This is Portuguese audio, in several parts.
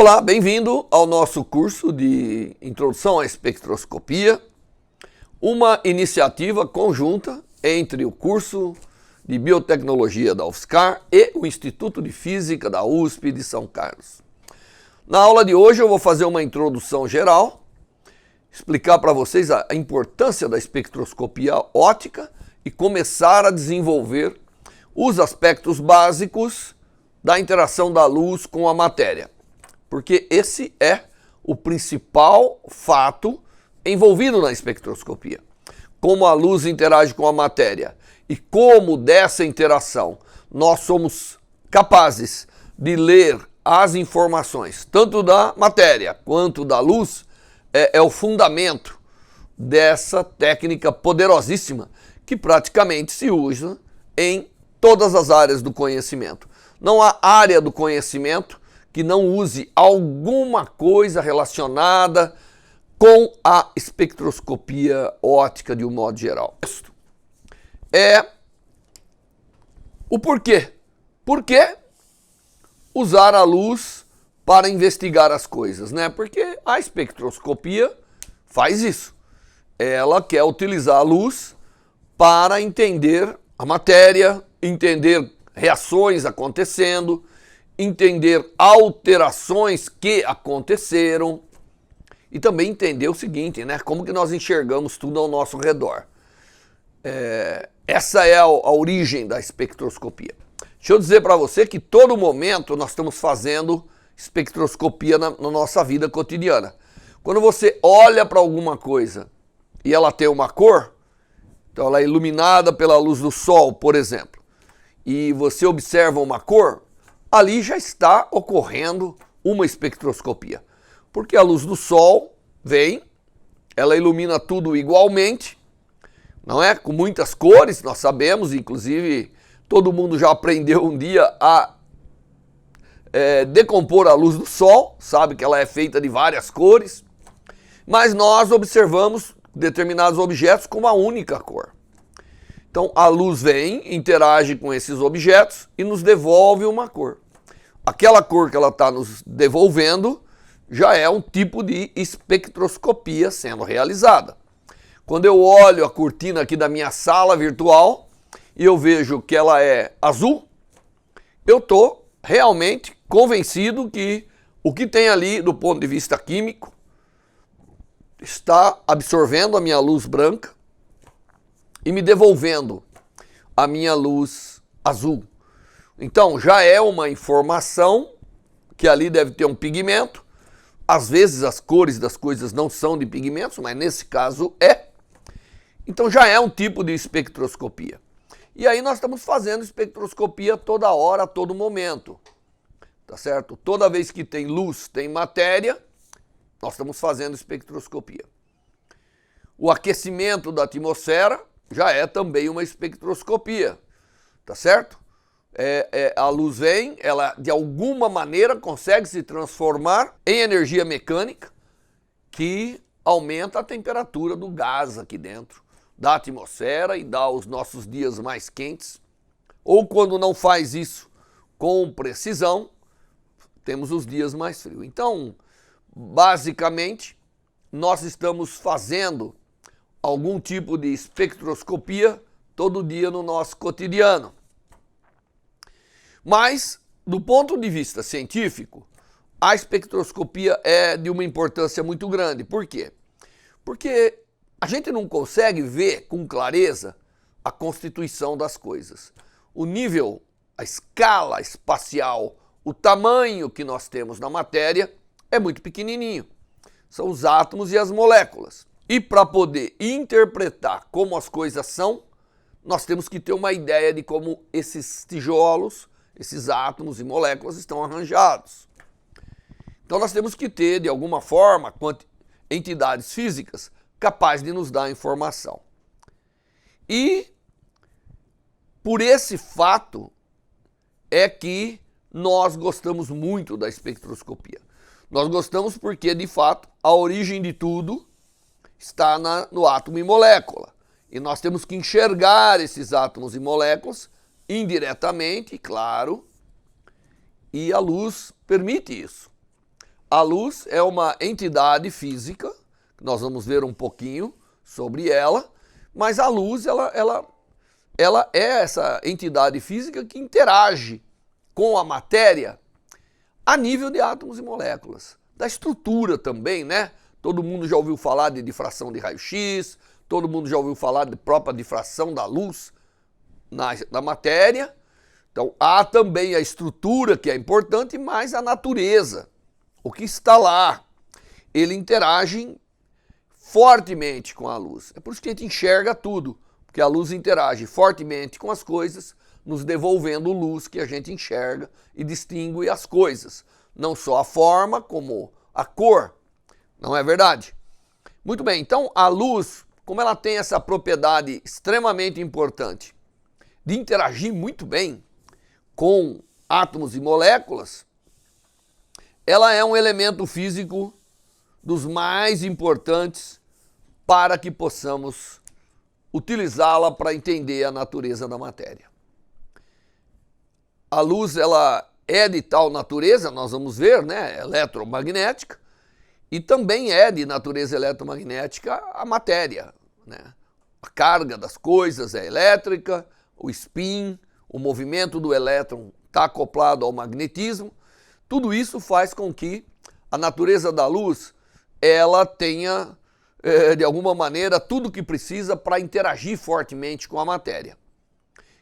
Olá, bem-vindo ao nosso curso de Introdução à Espectroscopia, uma iniciativa conjunta entre o curso de Biotecnologia da UFSCar e o Instituto de Física da USP de São Carlos. Na aula de hoje eu vou fazer uma introdução geral, explicar para vocês a importância da espectroscopia óptica e começar a desenvolver os aspectos básicos da interação da luz com a matéria. Porque esse é o principal fato envolvido na espectroscopia. Como a luz interage com a matéria e como dessa interação nós somos capazes de ler as informações, tanto da matéria quanto da luz, é o fundamento dessa técnica poderosíssima que praticamente se usa em todas as áreas do conhecimento. Não há área do conhecimento que não use alguma coisa relacionada com a espectroscopia óptica de um modo geral. É o porquê. Por que usar a luz para investigar as coisas, né? Porque a espectroscopia faz isso. Ela quer utilizar a luz para entender a matéria, entender reações acontecendo, entender alterações que aconteceram e também entender o seguinte, né? Como que nós enxergamos tudo ao nosso redor. Essa é a origem da espectroscopia. Deixa eu dizer para você que todo momento nós estamos fazendo espectroscopia na nossa vida cotidiana. Quando você olha para alguma coisa e ela tem uma cor, então ela é iluminada pela luz do sol, por exemplo, e você observa uma cor, ali já está ocorrendo uma espectroscopia. Porque a luz do sol vem, ela ilumina tudo igualmente, não é? Com muitas cores, nós sabemos, inclusive todo mundo já aprendeu um dia a decompor a luz do sol, sabe que ela é feita de várias cores, mas nós observamos determinados objetos com uma única cor. Então a luz vem, interage com esses objetos e nos devolve uma cor. Aquela cor que ela está nos devolvendo já é um tipo de espectroscopia sendo realizada. Quando eu olho a cortina aqui da minha sala virtual e eu vejo que ela é azul, eu estou realmente convencido que o que tem ali do ponto de vista químico está absorvendo a minha luz branca e me devolvendo a minha luz azul. Então já é uma informação que ali deve ter um pigmento. Às vezes as cores das coisas não são de pigmentos, mas nesse caso é. Então já é um tipo de espectroscopia. E aí nós estamos fazendo espectroscopia toda hora, a todo momento. Tá certo? Toda vez que tem luz, tem matéria, nós estamos fazendo espectroscopia. O aquecimento da atmosfera já é também uma espectroscopia, tá certo? A luz vem, ela de alguma maneira consegue se transformar em energia mecânica que aumenta a temperatura do gás aqui dentro da atmosfera e dá os nossos dias mais quentes. Ou quando não faz isso com precisão, temos os dias mais frios. Então, basicamente, nós estamos fazendo algum tipo de espectroscopia todo dia no nosso cotidiano. Mas, do ponto de vista científico, a espectroscopia é de uma importância muito grande. Por quê? Porque a gente não consegue ver com clareza a constituição das coisas. O nível, a escala espacial, o tamanho que nós temos na matéria é muito pequenininho. São os átomos e as moléculas. E para poder interpretar como as coisas são, nós temos que ter uma ideia de como esses tijolos, esses átomos e moléculas estão arranjados. Então nós temos que ter, de alguma forma, entidades físicas capazes de nos dar informação. E por esse fato é que nós gostamos muito da espectroscopia. Nós gostamos porque, de fato, a origem de tudo está no átomo e molécula. E nós temos que enxergar esses átomos e moléculas indiretamente, claro, e a luz permite isso. A luz é uma entidade física, nós vamos ver um pouquinho sobre ela, mas a luz ela é essa entidade física que interage com a matéria a nível de átomos e moléculas, da estrutura também, né? Todo mundo já ouviu falar de difração de raio-x, todo mundo já ouviu falar de própria difração da luz na matéria. Então há também a estrutura que é importante, mas a natureza, o que está lá, ele interage fortemente com a luz. É por isso que a gente enxerga tudo, porque a luz interage fortemente com as coisas, nos devolvendo luz que a gente enxerga e distingue as coisas. Não só a forma, como a cor. Não é verdade? Muito bem, então a luz, como ela tem essa propriedade extremamente importante de interagir muito bem com átomos e moléculas, ela é um elemento físico dos mais importantes para que possamos utilizá-la para entender a natureza da matéria. A luz, ela é de tal natureza, nós vamos ver, né, eletromagnética, e também é de natureza eletromagnética a matéria, né? A carga das coisas é elétrica, o spin, o movimento do elétron está acoplado ao magnetismo. Tudo isso faz com que a natureza da luz ela tenha, de alguma maneira, tudo o que precisa para interagir fortemente com a matéria.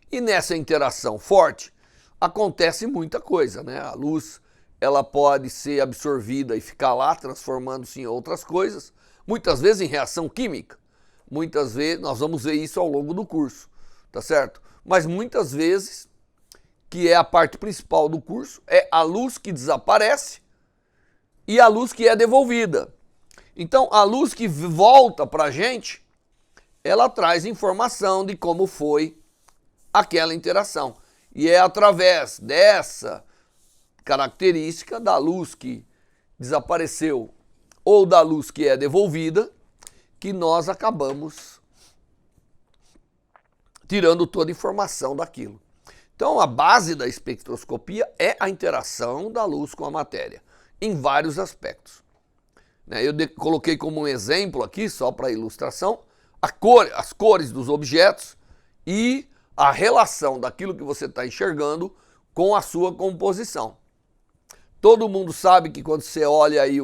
E nessa interação forte acontece muita coisa, né? A luz ela pode ser absorvida e ficar lá, transformando-se em outras coisas, muitas vezes em reação química. Muitas vezes, nós vamos ver isso ao longo do curso, tá certo? Mas muitas vezes, que é a parte principal do curso, é a luz que desaparece e a luz que é devolvida. Então, a luz que volta para a gente, ela traz informação de como foi aquela interação. E é através dessa característica da luz que desapareceu ou da luz que é devolvida que nós acabamos tirando toda a informação daquilo. Então, a base da espectroscopia é a interação da luz com a matéria, em vários aspectos. Eu coloquei como um exemplo aqui, só para ilustração, as cores dos objetos e a relação daquilo que você está enxergando com a sua composição. Todo mundo sabe que quando você olha aí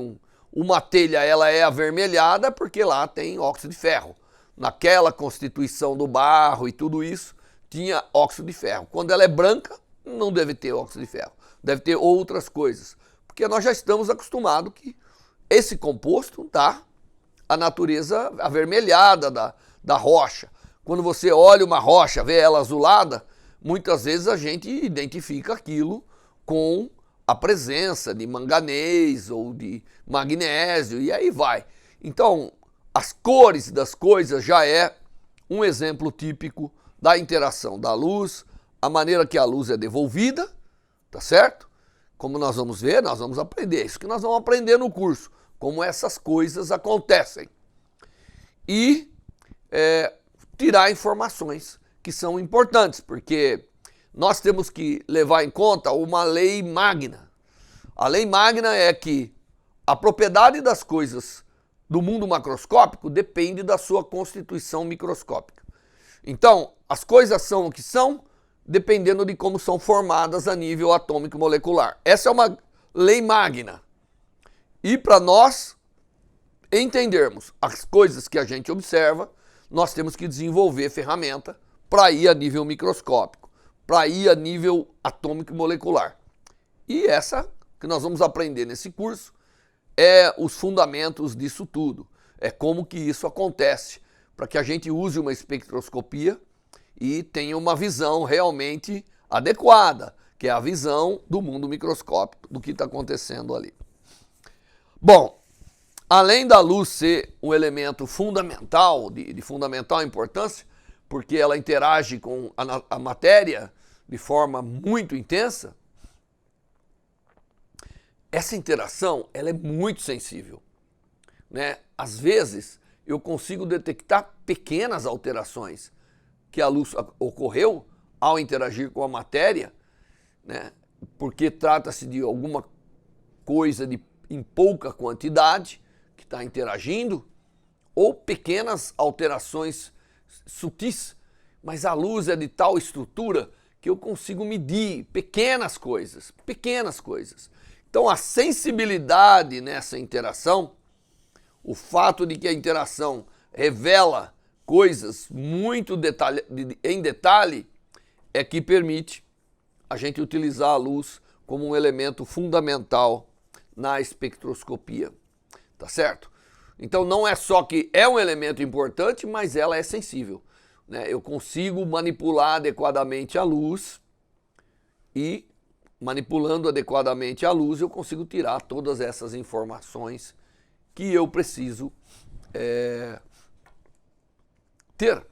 uma telha, ela é avermelhada porque lá tem óxido de ferro. Naquela constituição do barro e tudo isso, tinha óxido de ferro. Quando ela é branca, não deve ter óxido de ferro. Deve ter outras coisas. Porque nós já estamos acostumados que esse composto dá a natureza avermelhada da rocha. Quando você olha uma rocha, vê ela azulada, muitas vezes a gente identifica aquilo com a presença de manganês ou de magnésio e aí vai. Então, as cores das coisas já é um exemplo típico da interação da luz, a maneira que a luz é devolvida, tá certo? Como nós vamos ver, nós vamos aprender. Isso que nós vamos aprender no curso, como essas coisas acontecem. E tirar informações que são importantes, porque nós temos que levar em conta uma lei magna. A lei magna é que a propriedade das coisas do mundo macroscópico depende da sua constituição microscópica. Então, as coisas são o que são, dependendo de como são formadas a nível atômico molecular. Essa é uma lei magna. E para nós entendermos as coisas que a gente observa, nós temos que desenvolver ferramenta para ir a nível microscópico, para ir a nível atômico molecular. E essa que nós vamos aprender nesse curso é os fundamentos disso tudo. É como que isso acontece, para que a gente use uma espectroscopia e tenha uma visão realmente adequada, que é a visão do mundo microscópico, do que está acontecendo ali. Bom, além da luz ser um elemento fundamental, de fundamental importância, porque ela interage com a matéria de forma muito intensa, essa interação ela é muito sensível, né? Às vezes eu consigo detectar pequenas alterações que a luz ocorreu ao interagir com a matéria, né? Porque trata-se de alguma coisa de em pouca quantidade que está interagindo, ou pequenas alterações sutis, mas a luz é de tal estrutura que eu consigo medir pequenas coisas, pequenas coisas. Então a sensibilidade nessa interação, o fato de que a interação revela coisas muito em detalhe, é que permite a gente utilizar a luz como um elemento fundamental na espectroscopia, tá certo? Então não é só que é um elemento importante, mas ela é sensível, né? Eu consigo manipular adequadamente a luz e, manipulando adequadamente a luz, eu consigo tirar todas essas informações que eu preciso ter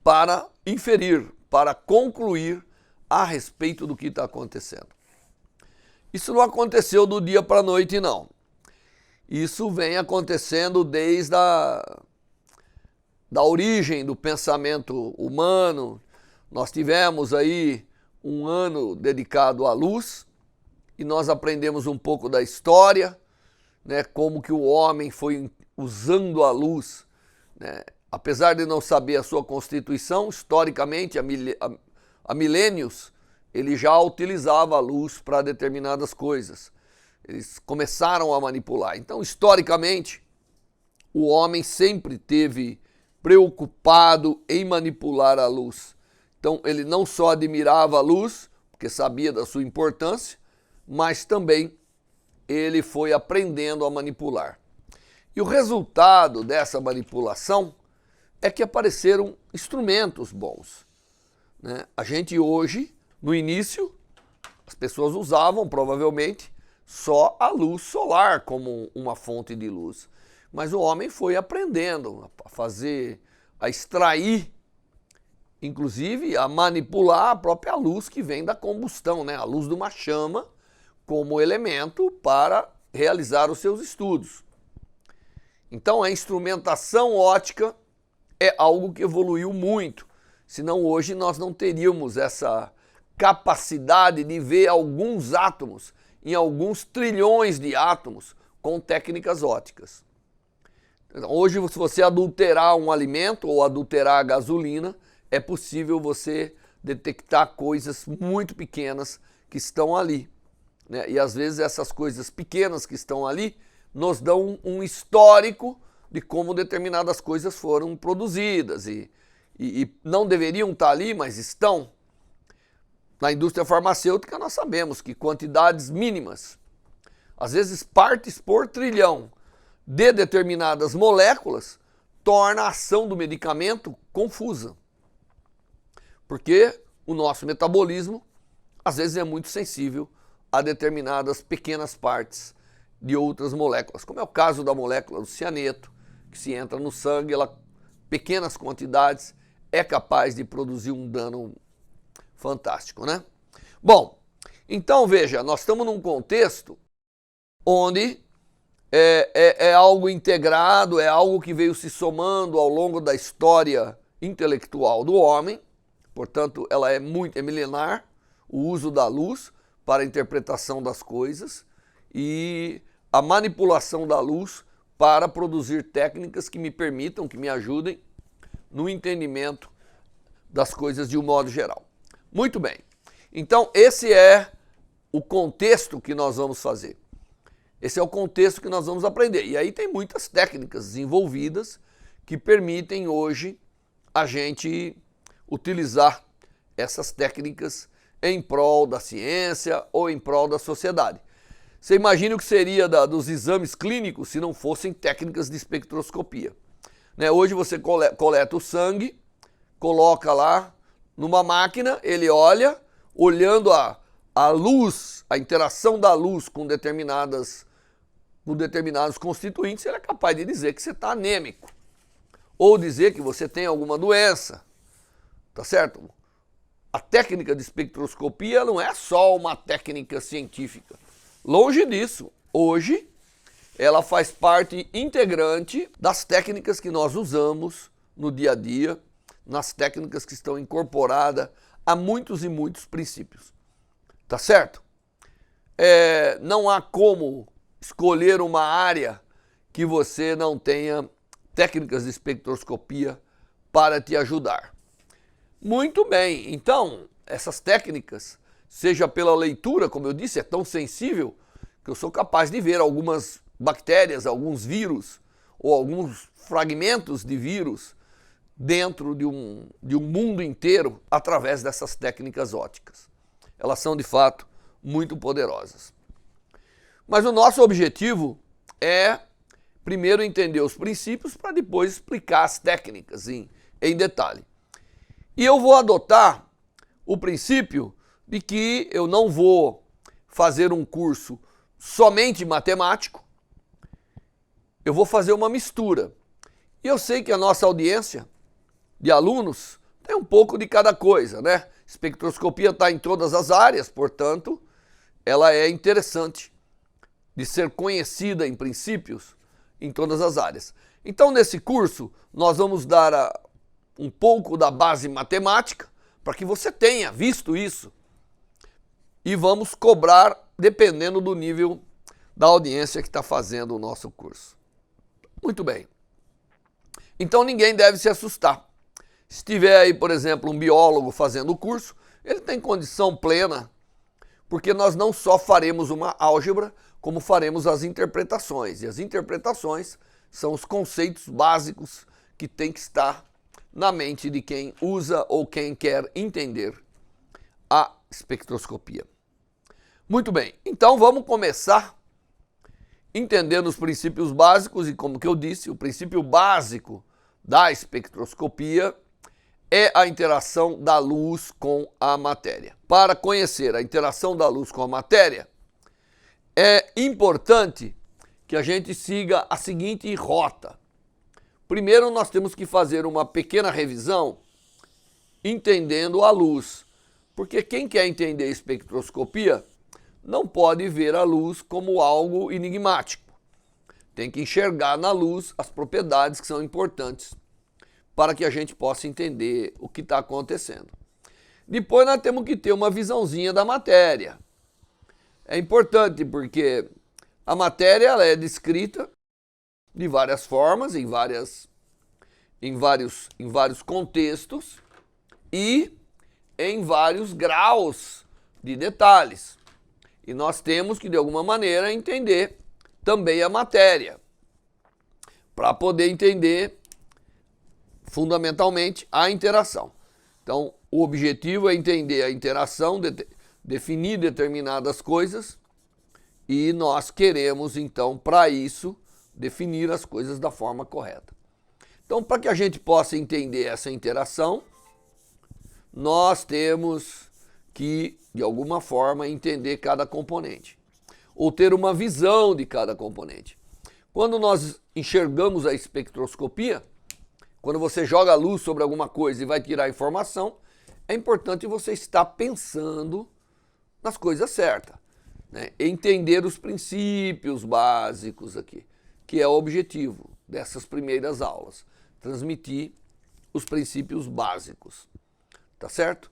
para inferir, para concluir a respeito do que está acontecendo. Isso não aconteceu do dia para a noite, não. Isso vem acontecendo desde da origem do pensamento humano. Nós tivemos aí um ano dedicado à luz e nós aprendemos um pouco da história, né, como que o homem foi usando a luz, né, apesar de não saber a sua constituição, historicamente, há milênios, ele já utilizava a luz para determinadas coisas. Eles começaram a manipular. Então, historicamente, o homem sempre teve preocupado em manipular a luz. Então, ele não só admirava a luz, porque sabia da sua importância, mas também ele foi aprendendo a manipular. E o resultado dessa manipulação é que apareceram instrumentos bons, né? A gente hoje, no início, as pessoas usavam provavelmente só a luz solar como uma fonte de luz. Mas o homem foi aprendendo a fazer, a extrair, inclusive a manipular a própria luz que vem da combustão, né? A luz de uma chama como elemento para realizar os seus estudos. Então a instrumentação óptica é algo que evoluiu muito, senão hoje nós não teríamos essa capacidade de ver alguns átomos em alguns trilhões de átomos com técnicas ópticas. Então, hoje, se você adulterar um alimento ou adulterar a gasolina, é possível você detectar coisas muito pequenas que estão ali, né? E às vezes essas coisas pequenas que estão ali nos dão um histórico de como determinadas coisas foram produzidas e não deveriam estar ali, mas estão. Na indústria farmacêutica nós sabemos que quantidades mínimas, às vezes partes por trilhão de determinadas moléculas, torna a ação do medicamento confusa. Porque o nosso metabolismo às vezes é muito sensível a determinadas pequenas partes de outras moléculas, como é o caso da molécula do cianeto, que se entra no sangue, ela, pequenas quantidades, é capaz de produzir um dano fantástico, né? Bom, então veja, nós estamos num contexto onde é algo integrado, é algo que veio se somando ao longo da história intelectual do homem, portanto ela é milenar, o uso da luz para a interpretação das coisas e a manipulação da luz para produzir técnicas que me permitam, que me ajudem no entendimento das coisas de um modo geral. Muito bem, então esse é o contexto que nós vamos fazer. Esse é o contexto que nós vamos aprender. E aí tem muitas técnicas desenvolvidas que permitem hoje a gente utilizar essas técnicas em prol da ciência ou em prol da sociedade. Você imagina o que seria dos exames clínicos se não fossem técnicas de espectroscopia, né? Hoje você coleta o sangue, coloca lá numa máquina, ele olha, olhando a luz, a interação da luz com determinados constituintes, ele é capaz de dizer que você está anêmico, ou dizer que você tem alguma doença, tá certo? A técnica de espectroscopia não é só uma técnica científica. Longe disso. Hoje, ela faz parte integrante das técnicas que nós usamos no dia a dia, nas técnicas que estão incorporadas a muitos e muitos princípios. Tá certo? Não há como escolher uma área que você não tenha técnicas de espectroscopia para te ajudar. Muito bem, então essas técnicas, seja pela leitura, como eu disse, é tão sensível que eu sou capaz de ver algumas bactérias, alguns vírus ou alguns fragmentos de vírus dentro de um mundo inteiro através dessas técnicas ópticas. Elas são de fato muito poderosas. Mas o nosso objetivo é primeiro entender os princípios para depois explicar as técnicas em detalhe. E eu vou adotar o princípio de que eu não vou fazer um curso somente matemático, eu vou fazer uma mistura. E eu sei que a nossa audiência de alunos tem um pouco de cada coisa, né? Espectroscopia está em todas as áreas, portanto, ela é interessante de ser conhecida em princípios em todas as áreas. Então, nesse curso, nós vamos dar um pouco da base matemática, para que você tenha visto isso, e vamos cobrar dependendo do nível da audiência que está fazendo o nosso curso. Muito bem. Então ninguém deve se assustar. Se tiver aí, por exemplo, um biólogo fazendo o curso, ele tem condição plena, porque nós não só faremos uma álgebra, como faremos as interpretações. E as interpretações são os conceitos básicos que tem que estar na mente de quem usa ou quem quer entender a espectroscopia. Muito bem, então vamos começar entendendo os princípios básicos e, como que eu disse, o princípio básico da espectroscopia é a interação da luz com a matéria. Para conhecer a interação da luz com a matéria, é importante que a gente siga a seguinte rota. Primeiro, nós temos que fazer uma pequena revisão entendendo a luz, porque quem quer entender espectroscopia não pode ver a luz como algo enigmático. Tem que enxergar na luz as propriedades que são importantes para que a gente possa entender o que está acontecendo. Depois nós temos que ter uma visãozinha da matéria. É importante porque a matéria ela é descrita de várias formas, em vários contextos e em vários graus de detalhes. E nós temos que, de alguma maneira, entender também a matéria, para poder entender, fundamentalmente, a interação. Então, o objetivo é entender a interação, definir determinadas coisas, e nós queremos, então, para isso, definir as coisas da forma correta. Então, para que a gente possa entender essa interação, nós temos que, de alguma forma, entender cada componente, ou ter uma visão de cada componente. Quando nós enxergamos a espectroscopia, quando você joga a luz sobre alguma coisa e vai tirar informação, é importante você estar pensando nas coisas certas, né? Entender os princípios básicos aqui, que é o objetivo dessas primeiras aulas, transmitir os princípios básicos, tá certo?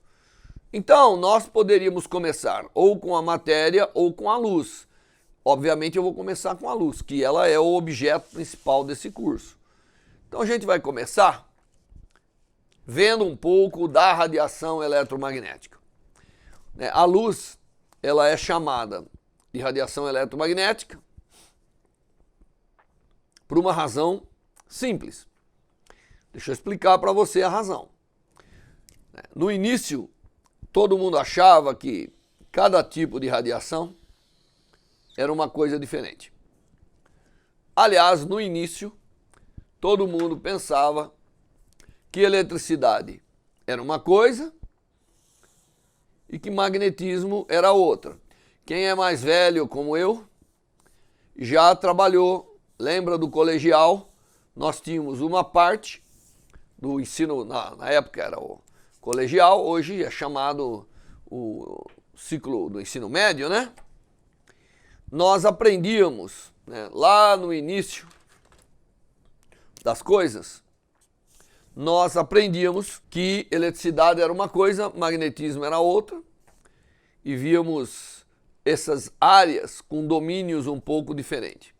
Então, nós poderíamos começar ou com a matéria ou com a luz. Obviamente eu vou começar com a luz, que ela é o objeto principal desse curso. Então a gente vai começar vendo um pouco da radiação eletromagnética. A luz, ela é chamada de radiação eletromagnética por uma razão simples. Deixa eu explicar para você a razão. No início, todo mundo achava que cada tipo de radiação era uma coisa diferente. Aliás, no início, todo mundo pensava que eletricidade era uma coisa e que magnetismo era outra. Quem é mais velho, como eu, já trabalhou, lembra do colegial? Nós tínhamos uma parte do ensino, na época era o colegial, hoje é chamado o ciclo do ensino médio, né? Nós aprendíamos, né, lá no início das coisas, nós aprendíamos que eletricidade era uma coisa, magnetismo era outra, e víamos essas áreas com domínios um pouco diferentes.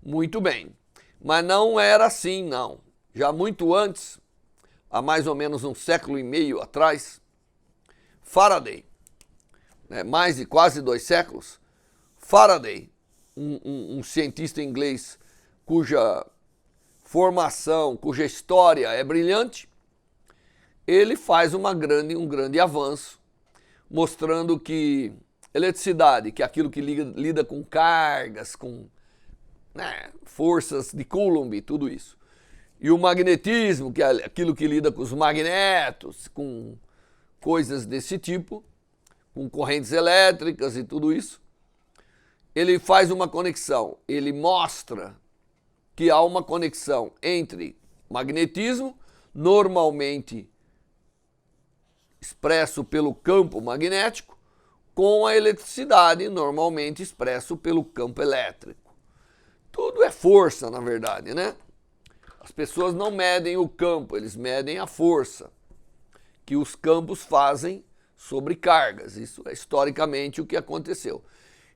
Muito bem, mas não era assim, não. Já muito antes, há mais ou menos um século e meio atrás, Faraday, né, mais de quase 2 séculos, Faraday, um cientista inglês cuja formação, cuja história é brilhante, ele faz um grande avanço, mostrando que eletricidade, que é aquilo que lida com cargas, com forças de Coulomb, tudo isso, e o magnetismo, que é aquilo que lida com os magnetos, com coisas desse tipo, com correntes elétricas e tudo isso, ele faz uma conexão, ele mostra que há uma conexão entre magnetismo, normalmente expresso pelo campo magnético, com a eletricidade, normalmente expresso pelo campo elétrico. Tudo é força, na verdade, né? As pessoas não medem o campo, eles medem a força que os campos fazem sobre cargas. Isso é historicamente o que aconteceu.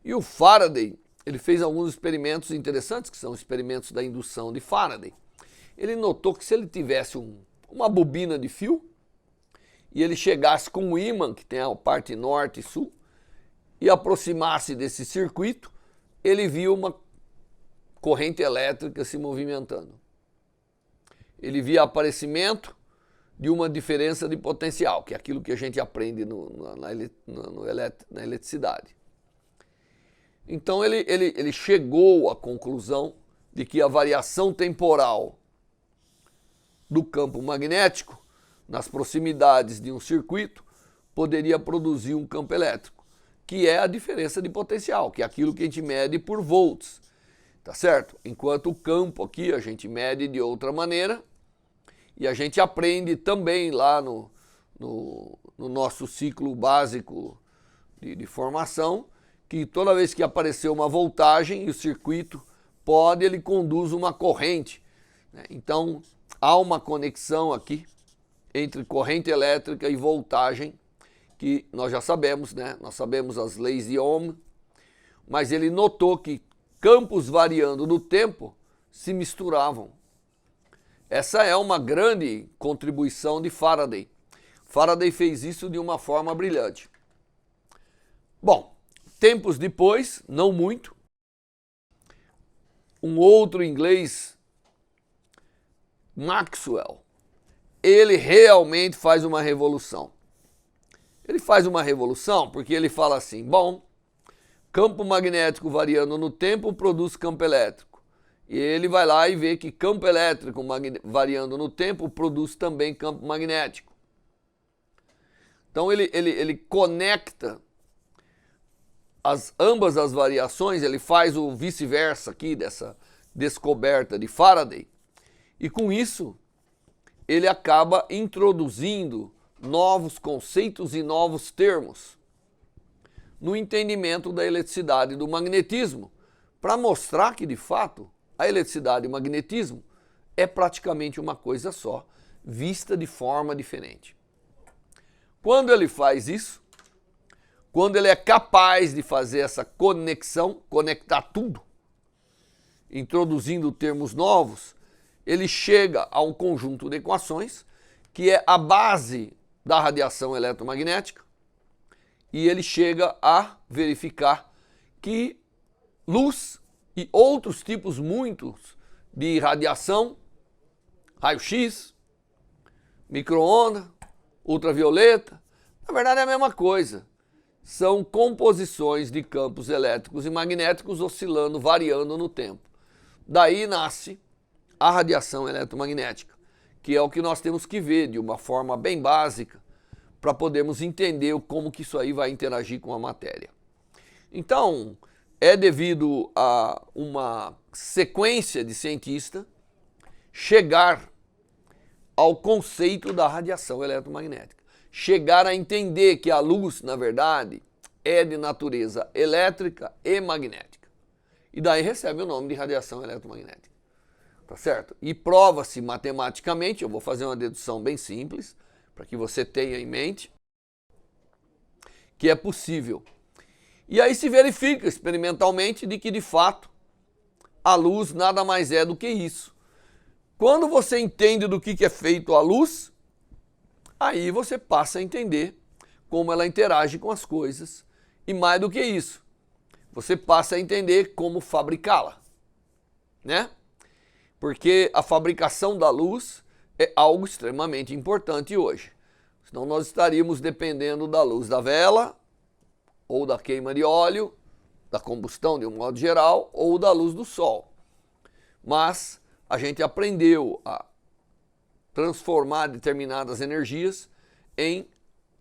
E o Faraday, ele fez alguns experimentos interessantes, que são experimentos da indução de Faraday. Ele notou que se ele tivesse uma bobina de fio, e ele chegasse com um ímã, que tem a parte norte e sul, e aproximasse desse circuito, ele via uma corrente elétrica se movimentando. Ele via aparecimento de uma diferença de potencial, que é aquilo que a gente aprende na eletricidade. Então ele chegou à conclusão de que a variação temporal do campo magnético nas proximidades de um circuito poderia produzir um campo elétrico, que é a diferença de potencial, que é aquilo que a gente mede por volts, tá certo? Enquanto o campo aqui a gente mede de outra maneira, e a gente aprende também lá no nosso ciclo básico de formação, que toda vez que aparecer uma voltagem e o circuito ele conduz uma corrente, né? Então há uma conexão aqui entre corrente elétrica e voltagem, que nós já sabemos, né? Nós sabemos as leis de Ohm, mas ele notou que campos variando no tempo se misturavam. Essa é uma grande contribuição de Faraday. Faraday fez isso de uma forma brilhante. Bom, tempos depois, não muito, um outro inglês, Maxwell, ele realmente faz uma revolução. Ele faz uma revolução porque ele fala assim, bom, campo magnético variando no tempo produz campo elétrico. E ele vai lá e vê que campo elétrico variando no tempo produz também campo magnético. Então ele conecta ambas as variações, ele faz o vice-versa aqui dessa descoberta de Faraday. E com isso, ele acaba introduzindo novos conceitos e novos termos no entendimento da eletricidade e do magnetismo, para mostrar que, de fato, a eletricidade e o magnetismo é praticamente uma coisa só, vista de forma diferente. Quando ele faz isso, quando ele é capaz de fazer essa conexão, conectar tudo, introduzindo termos novos, ele chega a um conjunto de equações que é a base da radiação eletromagnética, e ele chega a verificar que luz e outros tipos muitos de radiação, raio-x, micro-onda, ultravioleta, na verdade é a mesma coisa. São composições de campos elétricos e magnéticos oscilando, variando no tempo. Daí nasce a radiação eletromagnética, que é o que nós temos que ver de uma forma bem básica para podermos entender como que isso aí vai interagir com a matéria. Então, é devido a uma sequência de cientistas chegar ao conceito da radiação eletromagnética. Chegar a entender que a luz, na verdade, é de natureza elétrica e magnética. E daí recebe o nome de radiação eletromagnética. Tá certo? E prova-se matematicamente, eu vou fazer uma dedução bem simples, para que você tenha em mente, que é possível E aí se verifica experimentalmente de que, de fato, a luz nada mais é do que isso. Quando você entende do que é feito a luz, aí você passa a entender como ela interage com as coisas. E mais do que isso, você passa a entender como fabricá-la, né? Porque a fabricação da luz é algo extremamente importante hoje. Senão nós estaríamos dependendo da luz da vela, ou da queima de óleo, da combustão de um modo geral, ou da luz do sol. Mas a gente aprendeu a transformar determinadas energias em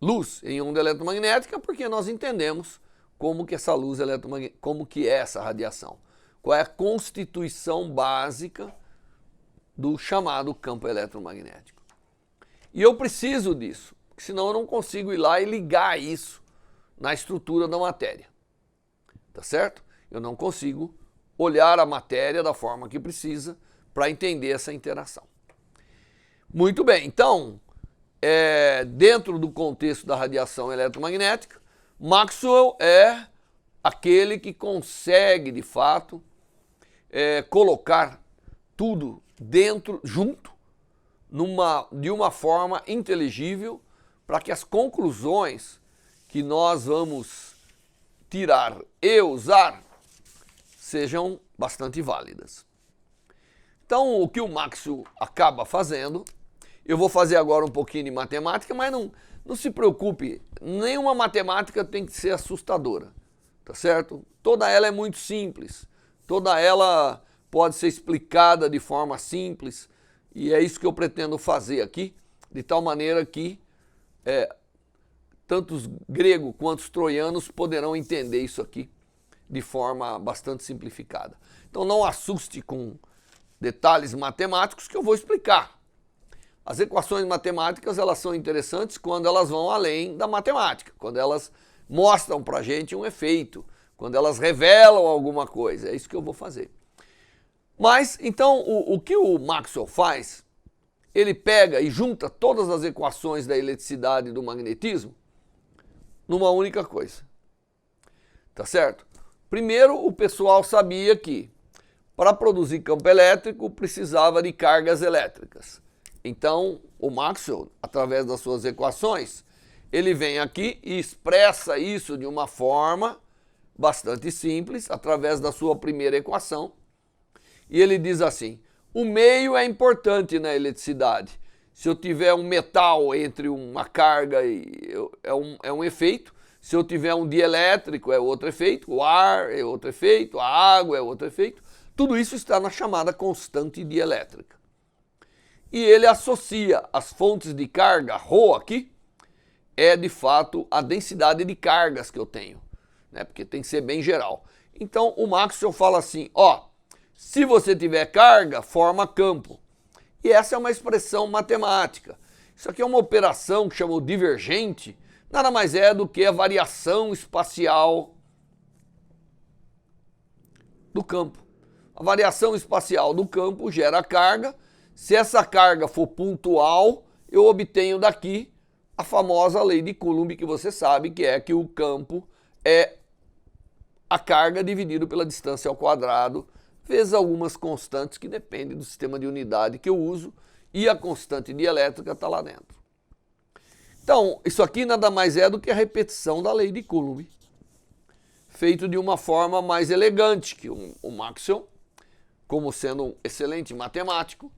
luz, em onda eletromagnética, porque nós entendemos como que essa luz eletromagnética, como que é essa radiação, qual é a constituição básica do chamado campo eletromagnético. E eu preciso disso, senão eu não consigo ir lá e ligar isso na estrutura da matéria, tá certo? Eu não consigo olhar a matéria da forma que precisa para entender essa interação. Muito bem, então, dentro do contexto da radiação eletromagnética, Maxwell é aquele que consegue, de fato, colocar tudo dentro, junto, de uma forma inteligível, para que as conclusões que nós vamos tirar e usar sejam bastante válidas. Então, o que o Maxwell acaba fazendo, eu vou fazer agora um pouquinho de matemática, mas não se preocupe, nenhuma matemática tem que ser assustadora, tá certo? Toda ela é muito simples, toda ela pode ser explicada de forma simples, e é isso que eu pretendo fazer aqui, de tal maneira que tanto os gregos quanto os troianos poderão entender isso aqui de forma bastante simplificada. Então não assuste com detalhes matemáticos que eu vou explicar. As equações matemáticas, elas são interessantes quando elas vão além da matemática, quando elas mostram para a gente um efeito, quando elas revelam alguma coisa. É isso que eu vou fazer. Mas, então, o que o Maxwell faz, ele pega e junta todas as equações da eletricidade e do magnetismo numa única coisa. Tá certo? Primeiro, o pessoal sabia que para produzir campo elétrico precisava de cargas elétricas. Então, o Maxwell, através das suas equações, ele vem aqui e expressa isso de uma forma bastante simples, através da sua primeira equação. E ele diz assim: o meio é importante na eletricidade. Se eu tiver um metal entre uma carga, é um efeito. Se eu tiver um dielétrico, é outro efeito. O ar é outro efeito. A água é outro efeito. Tudo isso está na chamada constante dielétrica. E ele associa as fontes de carga, ρ aqui, é de fato a densidade de cargas que eu tenho, né? Porque tem que ser bem geral. Então o Maxwell fala assim, se você tiver carga, forma campo. E essa é uma expressão matemática. Isso aqui é uma operação que chama divergente, nada mais é do que a variação espacial do campo. A variação espacial do campo gera carga. Se essa carga for pontual, eu obtenho daqui a famosa lei de Coulomb, que você sabe que é que o campo é a carga dividido pela distância ao quadrado, vezes algumas constantes que dependem do sistema de unidade que eu uso, e a constante dielétrica está lá dentro. Então, isso aqui nada mais é do que a repetição da lei de Coulomb, feito de uma forma mais elegante, que o Maxwell, como sendo um excelente matemático,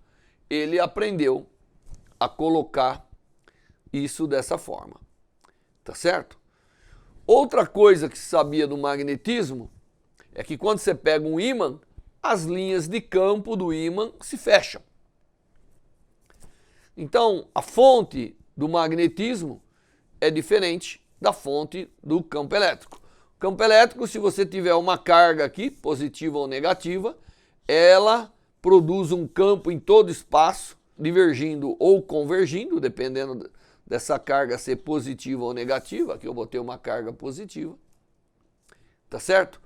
ele aprendeu a colocar isso dessa forma, tá certo? Outra coisa que se sabia do magnetismo é que quando você pega um ímã, as linhas de campo do ímã se fecham. Então, a fonte do magnetismo é diferente da fonte do campo elétrico. O campo elétrico, se você tiver uma carga aqui, positiva ou negativa, ela produz um campo em todo espaço, divergindo ou convergindo, dependendo dessa carga ser positiva ou negativa. Aqui eu botei uma carga positiva, tá certo?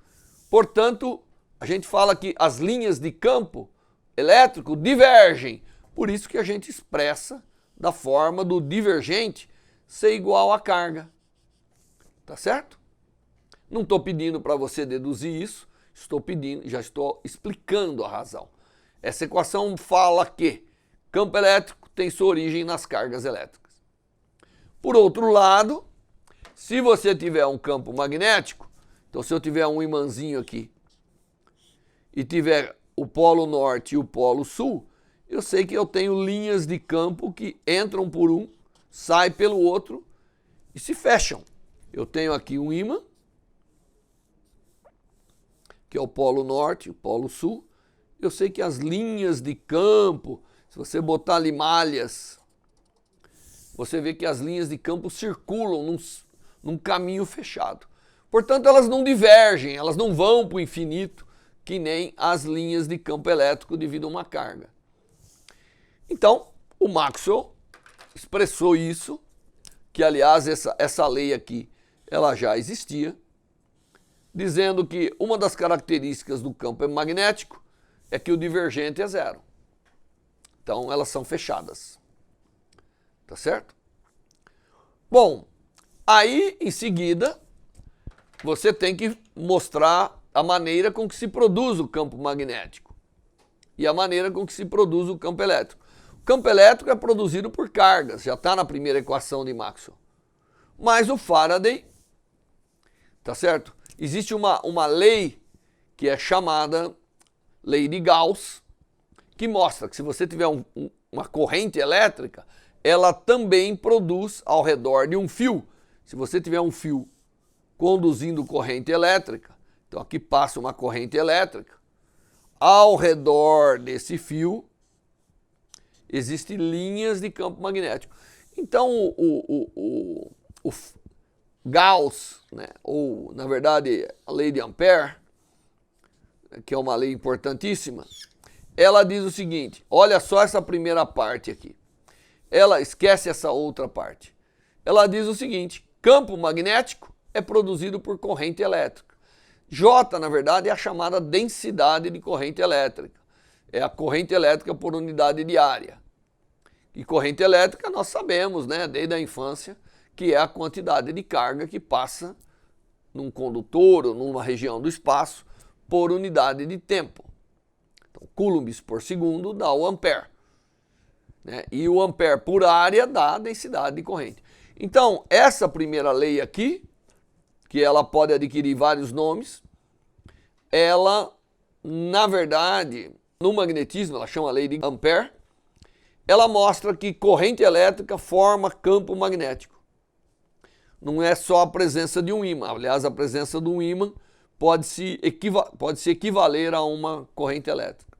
Portanto, a gente fala que as linhas de campo elétrico divergem, por isso que a gente expressa da forma do divergente ser igual à carga, tá certo? Não estou pedindo para você deduzir isso, já estou explicando a razão. Essa equação fala que campo elétrico tem sua origem nas cargas elétricas. Por outro lado, se você tiver um campo magnético, então se eu tiver um imãzinho aqui e tiver o polo norte e o polo sul, eu sei que eu tenho linhas de campo que entram por um, saem pelo outro e se fecham. Eu tenho aqui um ímã, que é o polo norte e o polo sul. Eu sei que as linhas de campo, se você botar ali malhas, você vê que as linhas de campo circulam num caminho fechado. Portanto, elas não divergem, elas não vão para o infinito, que nem as linhas de campo elétrico devido a uma carga. Então, o Maxwell expressou isso, que aliás essa lei aqui, ela já existia, dizendo que uma das características do campo magnético é que o divergente é zero. Então, elas são fechadas. Tá certo? Bom, aí em seguida, você tem que mostrar a maneira com que se produz o campo magnético e a maneira com que se produz o campo elétrico. O campo elétrico é produzido por cargas, já está na primeira equação de Maxwell. Mas o Faraday, tá certo? Existe uma lei que é chamada lei de Gauss, que mostra que se você tiver uma corrente elétrica, ela também produz ao redor de um fio. Se você tiver um fio conduzindo corrente elétrica, então aqui passa uma corrente elétrica, ao redor desse fio existem linhas de campo magnético. Então o Gauss, né, ou na verdade a lei de Ampère, que é uma lei importantíssima, ela diz o seguinte, olha só essa primeira parte aqui. Ela esquece essa outra parte. Ela diz o seguinte, campo magnético é produzido por corrente elétrica. J, na verdade, é a chamada densidade de corrente elétrica. É a corrente elétrica por unidade de área. E corrente elétrica nós sabemos, né, desde a infância, que é a quantidade de carga que passa num condutor ou numa região do espaço por unidade de tempo. Então, coulombs por segundo dá o ampere. Né? E o ampere por área dá a densidade de corrente. Então, essa primeira lei aqui, que ela pode adquirir vários nomes, ela, na verdade, no magnetismo, ela chama a lei de Ampère, ela mostra que corrente elétrica forma campo magnético. Não é só a presença de um ímã. Aliás, a presença de um ímã pode se equivaler a uma corrente elétrica,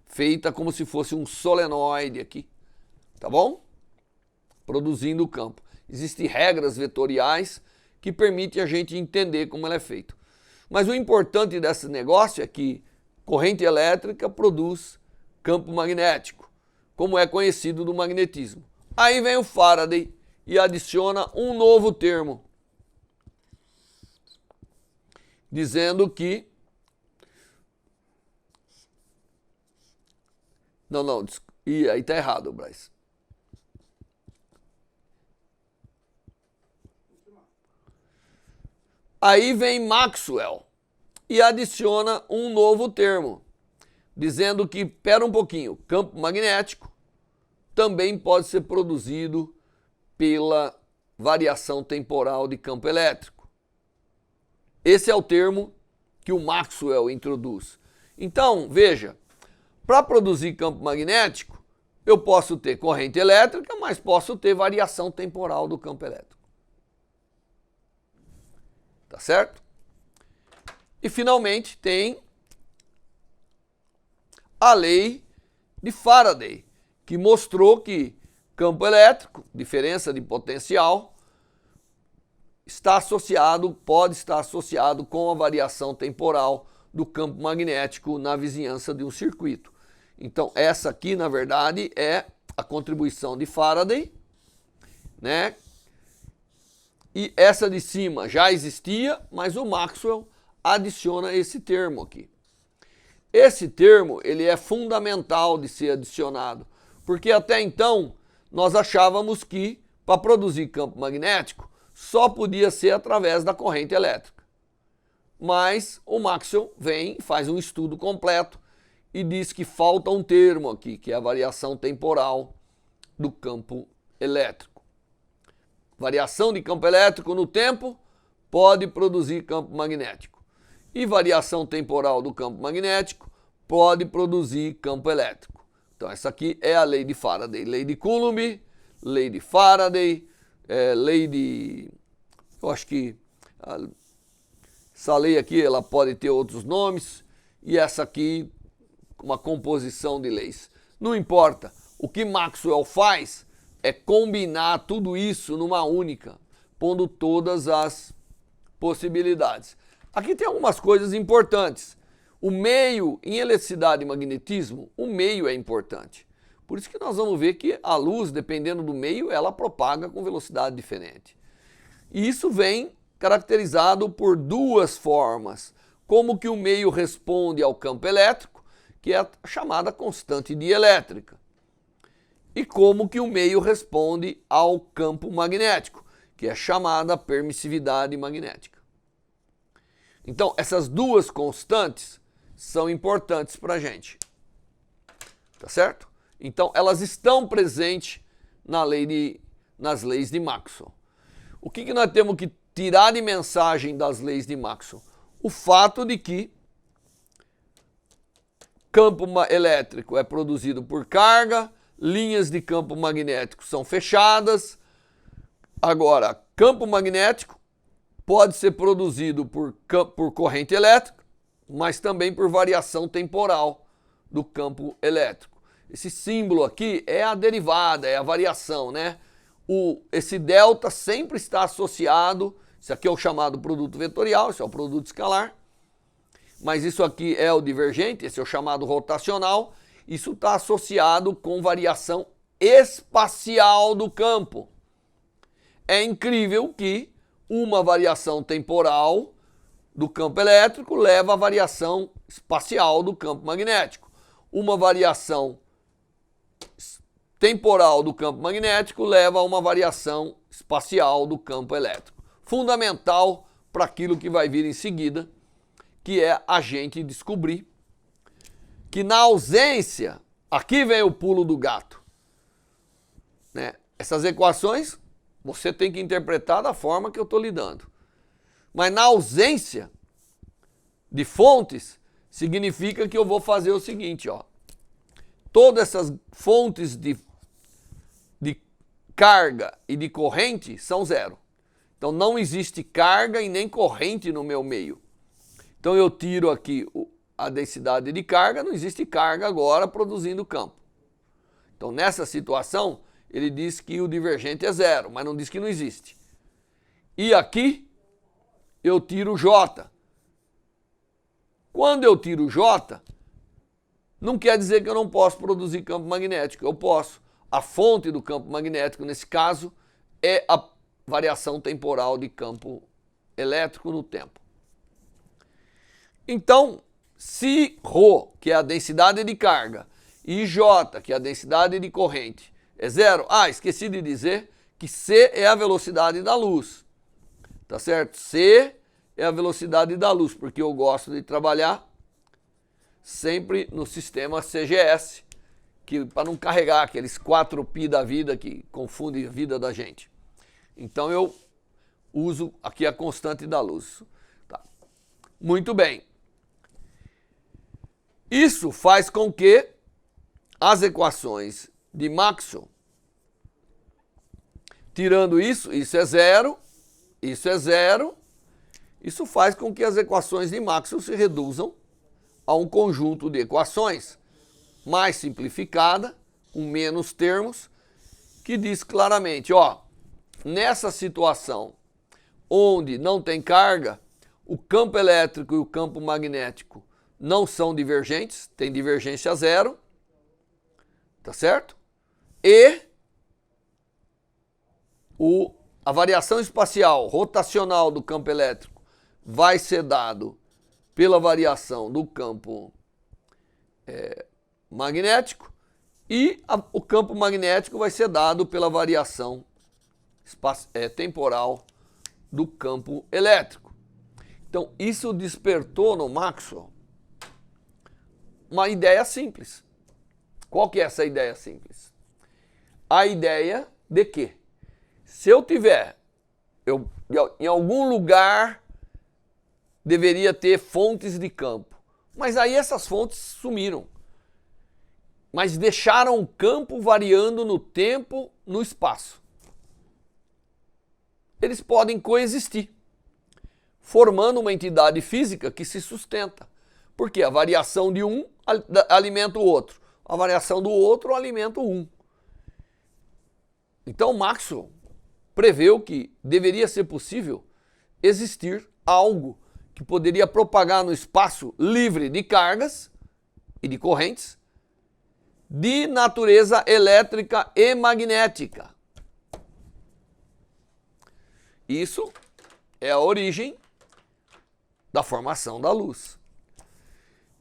feita como se fosse um solenoide aqui, tá bom? Produzindo o campo. Existem regras vetoriais que permitem a gente entender como ela é feita. Mas o importante desse negócio é que corrente elétrica produz campo magnético, como é conhecido do magnetismo. Aí vem o Faraday e adiciona um novo termo, dizendo que... Não, aí tá errado, Braz. Aí vem Maxwell e adiciona um novo termo, dizendo que, pera um pouquinho, campo magnético também pode ser produzido pela variação temporal de campo elétrico. Esse é o termo que o Maxwell introduz. Então, veja, para produzir campo magnético, eu posso ter corrente elétrica, mas posso ter variação temporal do campo elétrico. Tá certo? E finalmente tem a lei de Faraday, que mostrou que campo elétrico, diferença de potencial, pode estar associado com a variação temporal do campo magnético na vizinhança de um circuito. Então, essa aqui, na verdade, é a contribuição de Faraday, né? E essa de cima já existia, mas o Maxwell adiciona esse termo aqui. Esse termo, ele é fundamental de ser adicionado, porque até então nós achávamos que para produzir campo magnético só podia ser através da corrente elétrica. mas o Maxwell vem, faz um estudo completo e diz que falta um termo aqui, que é a variação temporal do campo elétrico. Variação de campo elétrico no tempo pode produzir campo magnético. E variação temporal do campo magnético pode produzir campo elétrico. Então essa aqui é a lei de Faraday, lei de Coulomb, lei de Faraday, lei de... eu acho que essa lei aqui ela pode ter outros nomes, e essa aqui uma composição de leis. Não importa, o que Maxwell faz é combinar tudo isso numa única, pondo todas as possibilidades. Aqui tem algumas coisas importantes. O meio, em eletricidade e magnetismo, o meio é importante. Por isso que nós vamos ver que a luz, dependendo do meio, ela propaga com velocidade diferente. E isso vem caracterizado por duas formas. Como que o meio responde ao campo elétrico, que é a chamada constante dielétrica. E como que o meio responde ao campo magnético, que é chamada permissividade magnética. Então, essas duas constantes são importantes para a gente. Tá certo? Então, elas estão presentes nas leis de Maxwell. O que nós temos que tirar de mensagem das leis de Maxwell? O fato de que campo elétrico é produzido por carga, linhas de campo magnético são fechadas. Agora, campo magnético pode ser produzido por corrente elétrica, mas também por variação temporal do campo elétrico. Esse símbolo aqui é a derivada, é a variação, né? Esse delta sempre está associado, isso aqui é o chamado produto vetorial, esse é o produto escalar, mas isso aqui é o divergente, esse é o chamado rotacional, isso está associado com variação espacial do campo. É incrível que uma variação temporal do campo elétrico leva à variação espacial do campo magnético. Uma variação temporal do campo magnético leva a uma variação espacial do campo elétrico. Fundamental para aquilo que vai vir em seguida, que é a gente descobrir que na ausência, aqui vem o pulo do gato, né? Essas equações você tem que interpretar da forma que eu estou lidando. Mas na ausência de fontes, significa que eu vou fazer o seguinte, ó. Todas essas fontes de carga e de corrente são zero. Então não existe carga e nem corrente no meu meio. Então eu tiro aqui a densidade de carga, não existe carga agora produzindo campo. Então nessa situação, ele diz que o divergente é zero, mas não diz que não existe. E aqui eu tiro J. Quando eu tiro J, não quer dizer que eu não posso produzir campo magnético. Eu posso. A fonte do campo magnético, nesse caso, é a variação temporal de campo elétrico no tempo. Então, se ρ, que é a densidade de carga, e J, que é a densidade de corrente, é zero, esqueci de dizer que C é a velocidade da luz. Tá certo? C é a velocidade da luz, porque eu gosto de trabalhar sempre no sistema CGS, que para não carregar aqueles 4π da vida que confundem a vida da gente. Então eu uso aqui a constante da luz. Tá. Muito bem. Isso faz com que as equações de Maxwell, tirando isso é zero, isso é zero, isso faz com que as equações de Maxwell se reduzam a um conjunto de equações mais simplificada, com menos termos, que diz claramente, ó, nessa situação onde não tem carga, o campo elétrico e o campo magnético não são divergentes, tem divergência zero, tá certo? E a variação espacial rotacional do campo elétrico vai ser dado pela variação do campo magnético e o campo magnético vai ser dado pela variação temporal do campo elétrico. Então, isso despertou no Maxwell uma ideia simples. Qual que é essa ideia simples? A ideia de que, se eu tiver, em algum lugar deveria ter fontes de campo, mas aí essas fontes sumiram, mas deixaram o campo variando no tempo, no espaço. Eles podem coexistir, formando uma entidade física que se sustenta. Porque a variação de um alimenta o outro, a variação do outro alimenta o um. Então Maxwell preveu que deveria ser possível existir algo que poderia propagar no espaço livre de cargas e de correntes de natureza elétrica e magnética. Isso é a origem da formação da luz.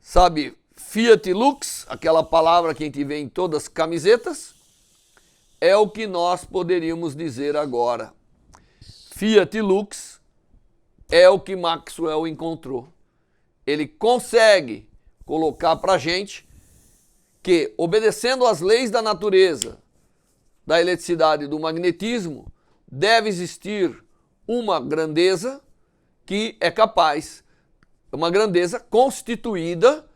Sabe, Fiat Lux, aquela palavra que a gente vê em todas as camisetas, é o que nós poderíamos dizer agora. Fiat Lux é o que Maxwell encontrou. Ele consegue colocar para a gente que, obedecendo às leis da natureza, da eletricidade e do magnetismo, deve existir uma grandeza que é capaz, uma grandeza constituída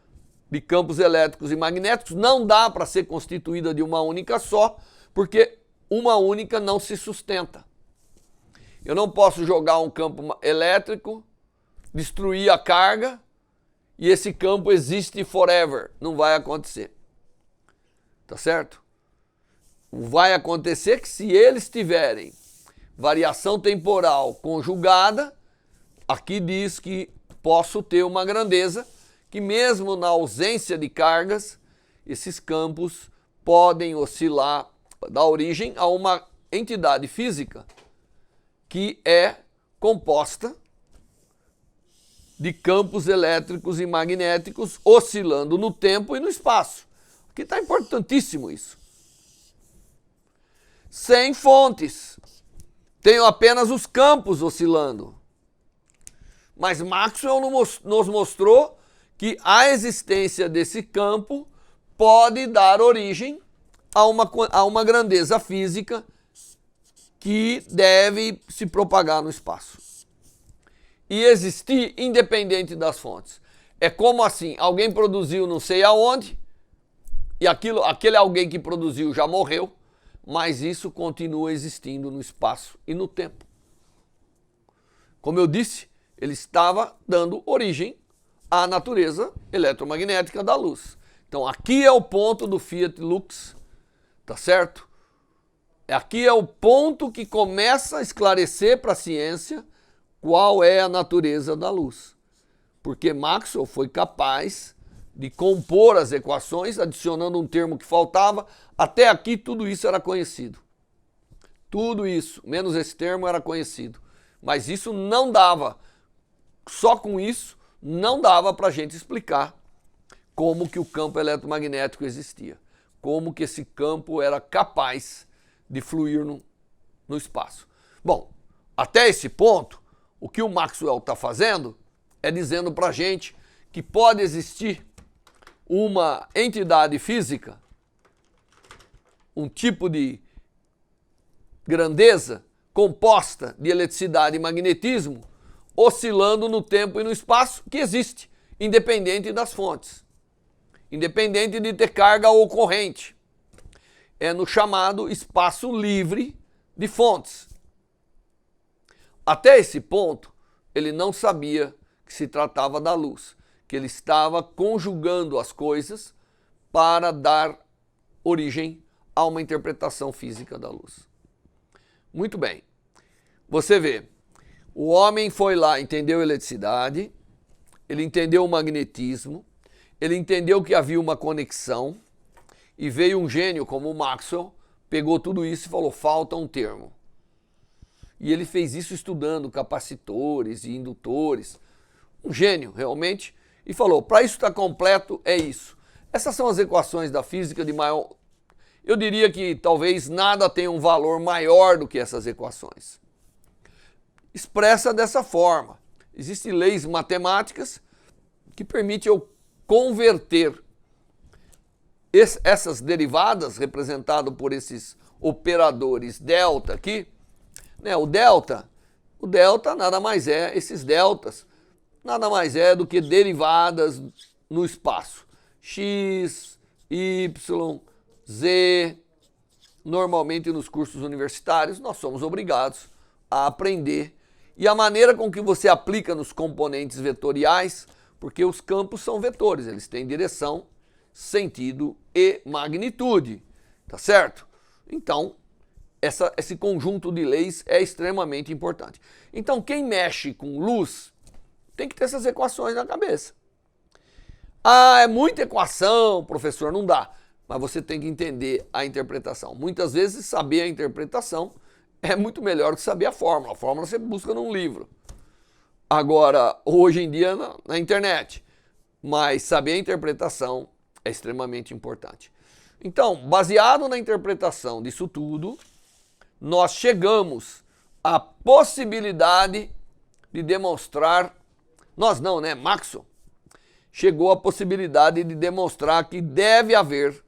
de campos elétricos e magnéticos. Não dá para ser constituída de uma única só, porque uma única não se sustenta. Eu não posso jogar um campo elétrico, destruir a carga e esse campo existe forever. Não vai acontecer. Tá certo? Vai acontecer que, se eles tiverem variação temporal conjugada, aqui diz que posso ter uma grandeza que, mesmo na ausência de cargas, esses campos podem oscilar, dar origem a uma entidade física que é composta de campos elétricos e magnéticos oscilando no tempo e no espaço. Aqui está importantíssimo isso. Sem fontes. Tenho apenas os campos oscilando. Mas Maxwell nos mostrou que a existência desse campo pode dar origem a uma grandeza física que deve se propagar no espaço e existir independente das fontes. É como assim, alguém produziu não sei aonde, e aquele alguém que produziu já morreu, mas isso continua existindo no espaço e no tempo. Como eu disse, ele estava dando origem à natureza eletromagnética da luz. Então aqui é o ponto do Fiat Lux, tá certo? Aqui é o ponto que começa a esclarecer para a ciência qual é a natureza da luz. Porque Maxwell foi capaz de compor as equações, adicionando um termo que faltava. Até aqui tudo isso era conhecido. Tudo isso, menos esse termo, era conhecido. Mas isso não dava, só com isso, não dava para a gente explicar como que o campo eletromagnético existia. Como que esse campo era capaz de fluir no espaço. Bom, até esse ponto, o que o Maxwell está fazendo é dizendo para a gente que pode existir uma entidade física, um tipo de grandeza composta de eletricidade e magnetismo, oscilando no tempo e no espaço, que existe, independente das fontes, independente de ter carga ou corrente. É no chamado espaço livre de fontes. Até esse ponto, ele não sabia que se tratava da luz, que ele estava conjugando as coisas para dar origem a uma interpretação física da luz. Muito bem. Você vê, o homem foi lá, entendeu a eletricidade, ele entendeu o magnetismo, ele entendeu que havia uma conexão, e veio um gênio como o Maxwell, pegou tudo isso e falou, falta um termo. E ele fez isso estudando capacitores e indutores. Um gênio, realmente. E falou, para isso estar completo, é isso. Essas são as equações da física de maior... Eu diria que talvez nada tenha um valor maior do que essas equações. Expressa dessa forma. Existem leis matemáticas que permitem eu converter essas derivadas, representadas por esses operadores delta aqui, né? O delta nada mais é, esses deltas, nada mais é do que derivadas no espaço. X, Y, Z. Normalmente nos cursos universitários nós somos obrigados a aprender. E a maneira com que você aplica nos componentes vetoriais, porque os campos são vetores, eles têm direção, sentido e magnitude, tá certo? Então, esse conjunto de leis é extremamente importante. Então, quem mexe com luz tem que ter essas equações na cabeça. Ah, é muita equação, professor, não dá. Mas você tem que entender a interpretação. Muitas vezes, saber a interpretação é muito melhor que saber a fórmula. A fórmula você busca num livro. Agora, hoje em dia, na internet. Mas saber a interpretação é extremamente importante. Então, baseado na interpretação disso tudo, nós chegamos à possibilidade de demonstrar... Nós não, né? Maxwell chegou à possibilidade de demonstrar que deve haver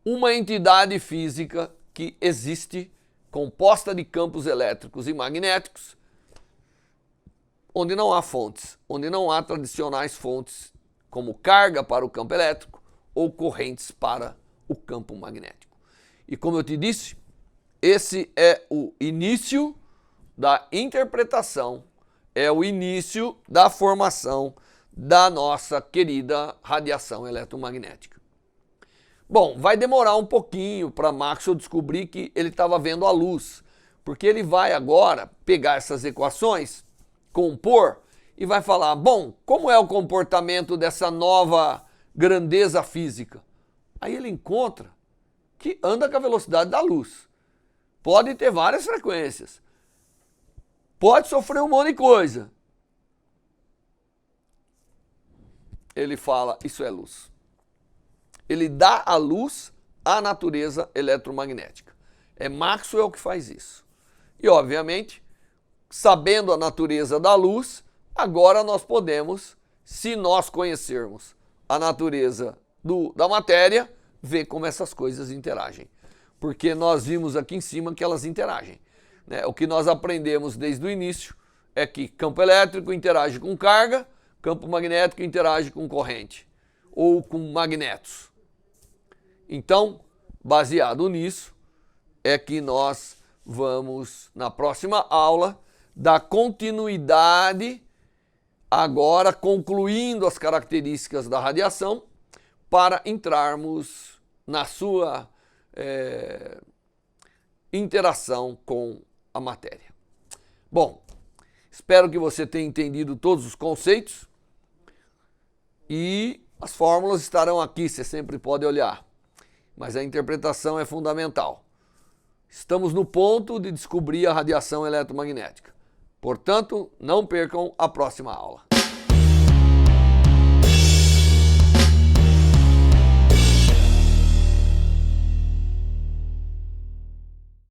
uma entidade física que existe composta de campos elétricos e magnéticos, onde não há fontes, onde não há tradicionais fontes como carga para o campo elétrico ou correntes para o campo magnético. E como eu te disse, esse é o início da interpretação, é o início da formação da nossa querida radiação eletromagnética. Bom, vai demorar um pouquinho para Maxwell descobrir que ele estava vendo a luz, porque ele vai agora pegar essas equações, compor e vai falar, bom, como é o comportamento dessa nova grandeza física? Aí ele encontra que anda com a velocidade da luz. Pode ter várias frequências. Pode sofrer um monte de coisa. Ele fala, isso é luz. Ele dá à luz a natureza eletromagnética. É Maxwell que faz isso. E, obviamente, sabendo a natureza da luz, agora nós podemos, se nós conhecermos a natureza da matéria, ver como essas coisas interagem. Porque nós vimos aqui em cima que elas interagem, né? O que nós aprendemos desde o início é que campo elétrico interage com carga, campo magnético interage com corrente ou com magnetos. Então, baseado nisso, é que nós vamos, na próxima aula, dar continuidade, agora concluindo as características da radiação, para entrarmos na sua interação com a matéria. Bom, espero que você tenha entendido todos os conceitos e as fórmulas estarão aqui, você sempre pode olhar. Mas a interpretação é fundamental. Estamos no ponto de descobrir a radiação eletromagnética. Portanto, não percam a próxima aula.